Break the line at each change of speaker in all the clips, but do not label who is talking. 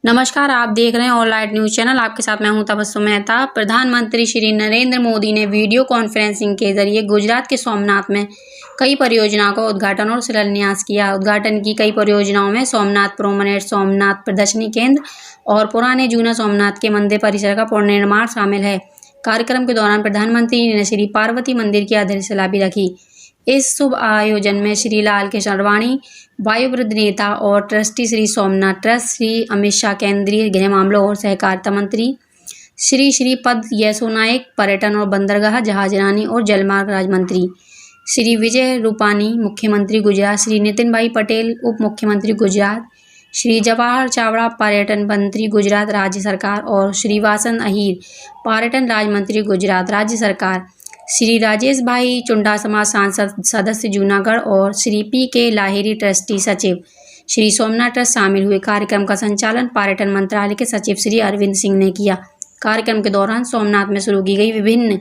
नमस्कार, आप देख रहे हैं ऑनलाइन न्यूज़ चैनल। आपके साथ मैं हूं तबस्सुम मेहता। प्रधानमंत्री श्री नरेंद्र मोदी ने वीडियो कॉन्फ्रेंसिंग के जरिए गुजरात के सोमनाथ में कई परियोजनाओं का उद्घाटन और शिलान्यास किया। उद्घाटन की कई परियोजनाओं में सोमनाथ प्रोमेनेड, सोमनाथ प्रदर्शनी केंद्र और पुराने जूना सोमनाथ के मंदिर परिसर का पुनर्निर्माण शामिल है। कार्यक्रम के दौरान प्रधानमंत्री ने श्री पार्वती मंदिर की आधारशिला भी रखी। इस शुभ आयोजन में श्री लाल कृष्ण आडवाणी, वायुव्रत नेता और ट्रस्टी श्री सोमनाथ ट्रस्ट, श्री अमित शाह केंद्रीय गृह मामलों और सहकारिता मंत्री, श्री पद येसो नाइक पर्यटन और बंदरगाह, जहाजरानी और जलमार्ग राज्य मंत्री, श्री विजय रूपानी मुख्यमंत्री गुजरात, श्री नितिन भाई पटेल उप मुख्यमंत्री गुजरात, श्री जवाहर चावड़ा पर्यटन मंत्री गुजरात राज्य सरकार और श्री वासन अहीर पर्यटन राज्य मंत्री गुजरात राज्य सरकार, श्री राजेश भाई चुंडासमा सांसद सदस्य जूनागढ़ और श्री पी.के. लाहिरी ट्रस्टी सचिव श्री सोमनाथ ट्रस्ट शामिल हुए। कार्यक्रम का संचालन पर्यटन मंत्रालय के सचिव श्री अरविंद सिंह ने किया। कार्यक्रम के दौरान सोमनाथ में शुरू की गई विभिन्न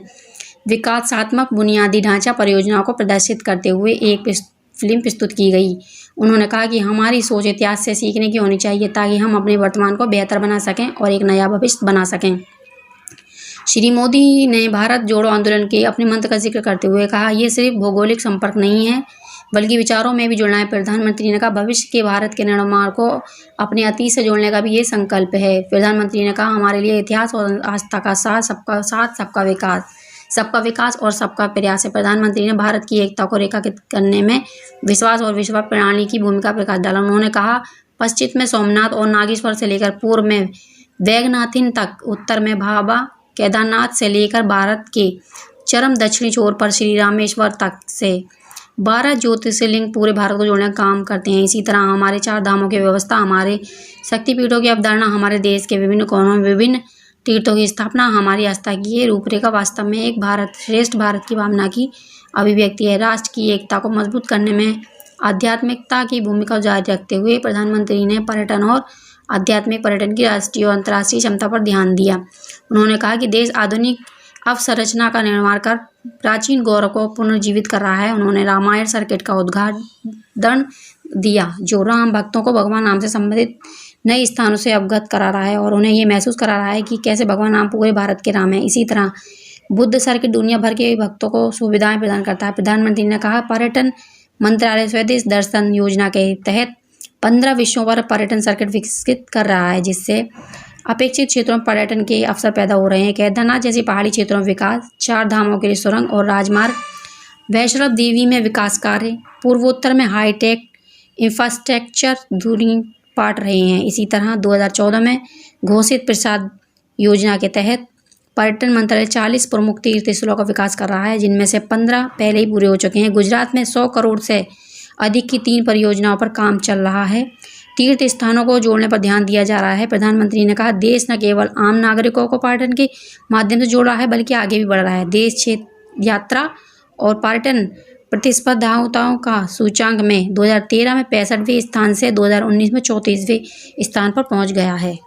विकासात्मक बुनियादी ढांचा परियोजनाओं को प्रदर्शित करते हुए एक फिल्म प्रस्तुत की गई। उन्होंने कहा कि हमारी सोच इतिहास से सीखने की होनी चाहिए ताकि हम अपने वर्तमान को बेहतर बना सकें और एक नया भविष्य बना सकें। श्री मोदी ने भारत जोड़ो आंदोलन के अपने मंत्र का जिक्र करते हुए कहा, ये सिर्फ भौगोलिक संपर्क नहीं है बल्कि विचारों में भी जुड़ना है। प्रधानमंत्री ने कहा, भविष्य के भारत के निर्माण को अपने अतीत से जोड़ने का भी ये संकल्प है। प्रधानमंत्री ने कहा, हमारे लिए इतिहास और आस्था का साथ सबका विकास और सबका प्रयास है। प्रधानमंत्री ने भारत की एकता को रेखांकित करने में विश्वास और विश्व प्रणाली की भूमिका पर प्रकाश डाला। उन्होंने कहा, पश्चिम में सोमनाथ और नागेश्वर से लेकर पूर्व में वैद्यनाथन तक, उत्तर में बाबा केदारनाथ से लेकर भारत के चरम दक्षिणी छोर पर श्री रामेश्वर तक से 12 ज्योतिर्लिंग पूरे भारत को जोड़ने का काम करते हैं। इसी तरह हमारे 4 धामों की व्यवस्था, हमारे शक्तिपीठों की अवधारणा, हमारे देश के विभिन्न कोनों में विभिन्न तीर्थों की स्थापना, हमारी आस्था की ये रूपरेखा वास्तव में एक भारत श्रेष्ठ भारत की भावना की अभिव्यक्ति है। राष्ट्र की एकता को मजबूत करने में आध्यात्मिकता की भूमिका जारी रखते हुए प्रधानमंत्री ने पर्यटन और आध्यात्मिक पर्यटन की राष्ट्रीय और अंतर्राष्ट्रीय क्षमता पर ध्यान दिया। उन्होंने कहा कि देश आधुनिक अवसंरचना का निर्माण कर प्राचीन गौरव को पुनर्जीवित कर रहा है। उन्होंने रामायण सर्किट का उद्घाटन दिया, जो राम भक्तों को भगवान राम से संबंधित नए स्थानों से अवगत करा रहा है और उन्हें ये महसूस करा रहा है कि कैसे भगवान राम पूरे भारत के राम है। इसी तरह बुद्ध सर्किट दुनिया भर के भक्तों को सुविधाएं प्रदान करता है। प्रधानमंत्री ने कहा, पर्यटन मंत्रालय स्वदेश दर्शन योजना के तहत 15 विषयों पर पर्यटन सर्किट विकसित कर रहा है, जिससे अपेक्षित क्षेत्रों में पर्यटन के अवसर पैदा हो रहे हैं। केदारनाथ जैसी पहाड़ी क्षेत्रों में विकास, 4 धामों के लिए सुरंग और राजमार्ग, वैष्णव देवी में विकास कार्य, पूर्वोत्तर में हाईटेक इंफ्रास्ट्रक्चर दूरी पाट रहे हैं। इसी तरह 2014 में घोषित प्रसाद योजना के तहत पर्यटन मंत्रालय 40 प्रमुख तीर्थ स्थलों का विकास कर रहा है, जिनमें से 15 पहले ही पूरे हो चुके हैं। गुजरात में 100 करोड़ से अधिक की 3 परियोजनाओं पर काम चल रहा है। तीर्थ स्थानों को जोड़ने पर ध्यान दिया जा रहा है। प्रधानमंत्री ने कहा, देश न केवल आम नागरिकों को पर्यटन के माध्यम से जोड़ रहा है बल्कि आगे भी बढ़ रहा है। देश क्षेत्र यात्रा और पर्यटन प्रतिस्पर्धाओं का सूचांक में 2013 में 65वें स्थान से 2019 में 34वें स्थान पर पहुंच गया है।